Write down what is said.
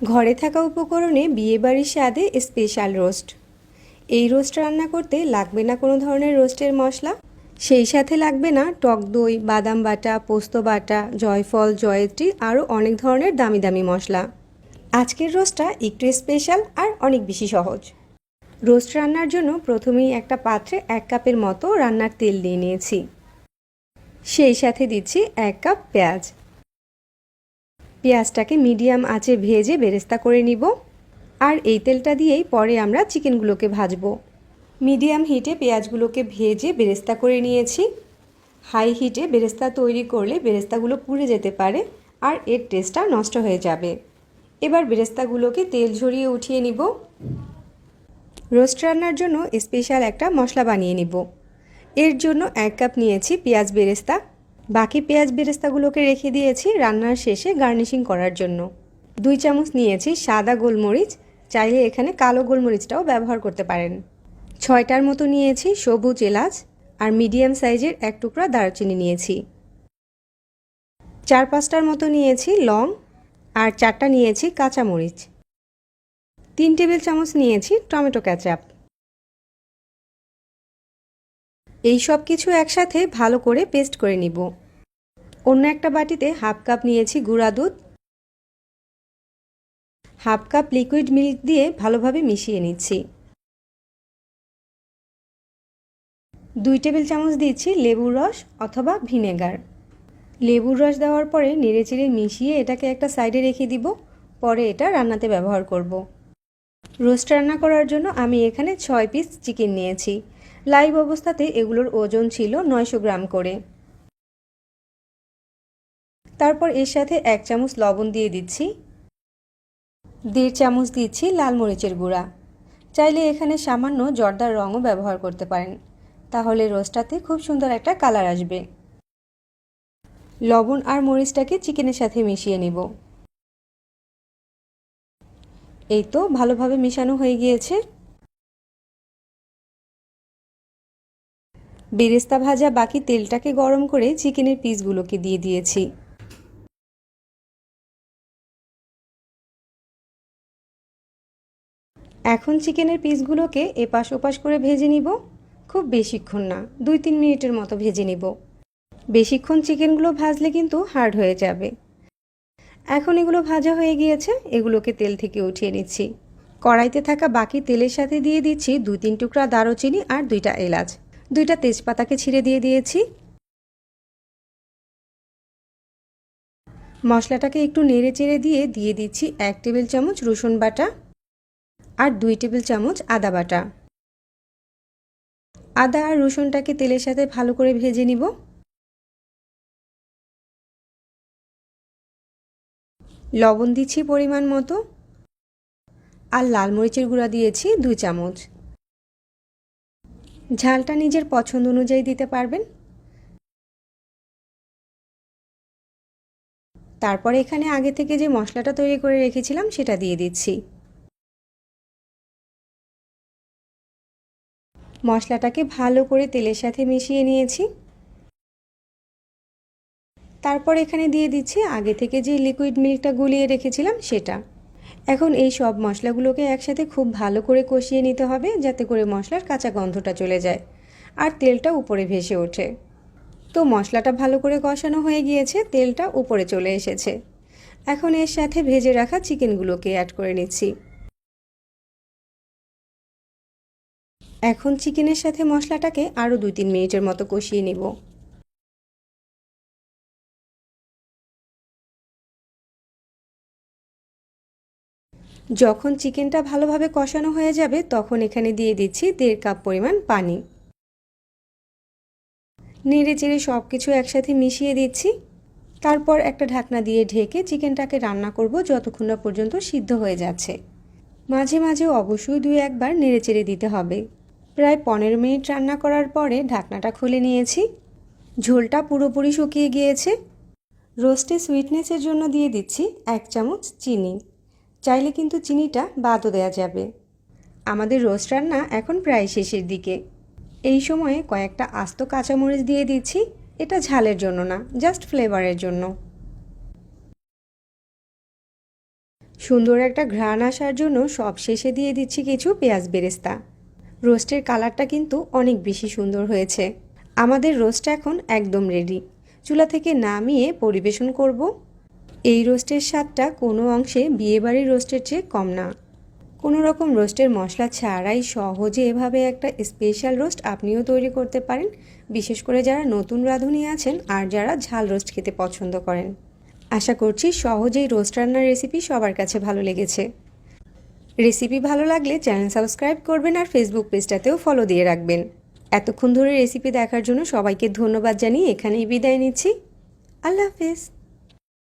ঘরে থাকা উপকরণে বিয়েবাড়ির স্বাদে স্পেশাল রোস্ট। এই রোস্ট রান্না করতে লাগবে না কোনো ধরনের রোস্টের মশলা, সেই সাথে লাগবে না টক দই, বাদাম বাটা, পোস্ত বাটা, জয়ফল, জয়ত্রী আরও অনেক ধরনের দামি দামি মশলা। আজকের রোস্টটা একটু স্পেশাল আর অনেক বেশি সহজ। রোস্ট রান্নার জন্য প্রথমেই একটা পাত্রে 1 কাপের মতো রান্নার তেল দিয়ে নিয়েছি। সেই সাথে দিচ্ছি 1 কাপ পেঁয়াজ। পেঁয়াজটাকে মিডিয়াম আঁচে ভেজে বেরেস্তা করে নিব। আর এই তেলটা দিয়েই পরে আমরা চিকেনগুলোকে ভাজবো। মিডিয়াম হিটে পেঁয়াজগুলোকে ভেজে বেরেস্তা করে নিয়েছি। হাই হিটে বেরেস্তা তৈরি করলে বেরেস্তাগুলো পুড়ে যেতে পারে আর এর টেস্টটা নষ্ট হয়ে যাবে। এবার বেরেস্তাগুলোকে তেল ঝরিয়ে উঠিয়ে নিব। রোস্ট রান্নার জন্য স্পেশাল একটা মশলা বানিয়ে নিব। এর জন্য 1 কাপ নিয়েছি পেঁয়াজ বেরেস্তা। বাকি পেঁয়াজ বেরেস্তাগুলোকে রেখে দিয়েছি রান্নার শেষে গার্নিশিং করার জন্য। 2 চামচ নিয়েছি সাদা গোলমরিচ, চাইলে এখানে কালো গোলমরিচটাও ব্যবহার করতে পারেন। 6টার মতো নিয়েছি সবুজ এলাচ আর মিডিয়াম সাইজের 1 টুকরা দারুচিনি নিয়েছি। 4-5টার মতো নিয়েছি লং আর 4টা নিয়েছি কাঁচামরিচ। 3 টেবিল চামচ নিয়েছি টমেটো কেচাপ। এই সব কিছু একসাথে ভালো করে পেস্ট করে নিব। অন্য একটা বাটিতে 1/2 কাপ নিয়েছি গুঁড়া দুধ। 1/2 কাপ লিকুইড মিল্ক দিয়ে ভালোভাবে মিশিয়ে নিচ্ছি। 2 টেবিল চামচ দিচ্ছি লেবুর রস অথবা ভিনেগার। লেবুর রস দেওয়ার পরে নেড়েচেড়ে মিশিয়ে এটাকে একটা সাইডে রেখে দিব। পরে এটা রান্নাতে ব্যবহার করব। রোস্ট রান্না করার জন্য আমি এখানে 6 পিস চিকেন নিয়েছি। লাইভ অবস্থাতে এগুলোর ওজন ছিল 900 গ্রাম করে। তারপর এর সাথে 1 চামচ লবণ দিয়ে দিচ্ছি। 1.5 চামচ দিচ্ছি লাল মরিচের গুঁড়া। চাইলে এখানে সামান্য জর্দার রঙও ব্যবহার করতে পারেন, তাহলে রোস্টটাতে খুব সুন্দর একটা কালার আসবে। লবণ আর মরিচটাকে চিকেনের সাথে মিশিয়ে নিব। এই তো ভালোভাবে মেশানো হয়ে গিয়েছে। বেরেস্তা ভাজা বাকি তেলটাকে গরম করে চিকেনের পিসগুলোকে দিয়ে দিয়েছি। এখন চিকেনের পিসগুলোকে এপাশ ওপাশ করে ভেজে নিব। খুব বেশিক্ষণ না, 2-3 মিনিটের মতো ভেজে নিব। বেশিক্ষণ চিকেনগুলো ভাজলে কিন্তু হার্ড হয়ে যাবে। এখন এগুলো ভাজা হয়ে গিয়েছে, এগুলোকে তেল থেকে উঠিয়ে নিচ্ছি। কড়াইতে থাকা বাকি তেলের সাথে দিয়ে দিচ্ছি 2-3 টুকরা দারুচিনি আর 2টা এলাচ। 2টা তেজপাতাকে ছিঁড়ে দিয়ে দিয়েছি। মশলাটাকে একটু নেড়ে চেড়ে দিয়ে দিচ্ছি 1 টেবিল চামচ রসুন বাটা আর 2 টেবিল চামচ আদা বাটা। আদা আর রসুনটাকে তেলের সাথে ভালো করে ভেজে নিব। লবণ দিচ্ছি পরিমাণ মতো আর লাল মরিচের গুঁড়া দিয়েছি 2 চামচ। ঝালটা নিজের পছন্দ অনুযায়ী দিতে পারবেন। তারপর এখানে আগে থেকে যে মশলাটা তৈরি করে রেখেছিলাম সেটা দিয়ে দিচ্ছি। মশলাটাকে ভালো করে তেলের সাথে মিশিয়ে নিয়েছি। তারপর এখানে দিয়ে দিচ্ছি আগে থেকে যে লিকুইড মিল্কটা গুলিয়ে রেখেছিলাম সেটা। এখন এই সব মশলাগুলোকে একসাথে খুব ভালো করে কষিয়ে নিতে হবে, যাতে করে মশলার কাঁচা গন্ধটা চলে যায় আর তেলটা উপরে ভেসে ওঠে। তো মশলাটা ভালো করে কষানো হয়ে গিয়েছে, তেলটা উপরে চলে এসেছে। এখন এর সাথে ভেজে রাখা চিকেনগুলোকে অ্যাড করে নিচ্ছি। এখন চিকেনের সাথে মশলাটাকে আরও 2-3 মিনিটের মতো কষিয়ে নিব। যখন চিকেনটা ভালোভাবে কষানো হয়ে যাবে তখন এখানে দিয়ে দিচ্ছি 1.5 কাপ পরিমাণ পানি। নেড়ে চেড়ে সব কিছু একসাথে মিশিয়ে দিচ্ছি। তারপর একটা ঢাকনা দিয়ে ঢেকে চিকেনটাকে রান্না করব যতক্ষণ না পর্যন্ত সিদ্ধ হয়ে যাচ্ছে। মাঝে মাঝে অবশ্যই 2-1 বার নেড়ে চেড়ে দিতে হবে। প্রায় 15 মিনিট রান্না করার পরে ঢাকনাটা খুলে নিয়েছি। ঝোলটা পুরোপুরি শুকিয়ে গিয়েছে। রোস্টে সুইটনেসের জন্য দিয়ে দিচ্ছি 1 চামচ চিনি। চাইলে কিন্তু চিনিটা বাদও দেওয়া যাবে। আমাদের রোস্ট রান্না এখন প্রায় শেষের দিকে। এই সময়ে কয়েকটা আস্ত কাঁচামরিচ দিয়ে দিচ্ছি। এটা ঝালের জন্য না, জাস্ট ফ্লেভারের জন্য। সুন্দর একটা ঘ্রাণ আসার জন্য সব শেষে দিয়ে দিচ্ছি কিছু পেঁয়াজ বেরেস্তা। রোস্টের কালারটা কিন্তু অনেক বেশি সুন্দর হয়েছে। আমাদের রোস্ট এখন একদম রেডি। চুলা থেকে নামিয়ে পরিবেশন করব। এই রোস্টের স্বাদটা কোনো অংশে বিয়েবাড়ির রোস্টের চেয়ে কম না। কোনো রকম রোস্টের মশলা ছাড়াই সহজে এভাবে একটা স্পেশাল রোস্ট আপনিও তৈরি করতে পারেন, বিশেষ করে যারা নতুন রাঁধুনি আছেন আর যারা ঝাল রোস্ট খেতে পছন্দ করেন। আশা করছি সহজেই রোস্ট রান্নার রেসিপি সবার কাছে ভালো লেগেছে। রেসিপি ভালো লাগলে চ্যানেল সাবস্ক্রাইব করবেন আর ফেসবুক পেজটাতেও ফলো দিয়ে রাখবেন। এতক্ষণ ধরে রেসিপি দেখার জন্য সবাইকে ধন্যবাদ জানিয়ে এখানেই বিদায় নিচ্ছি। আল্লাহ হাফেজ।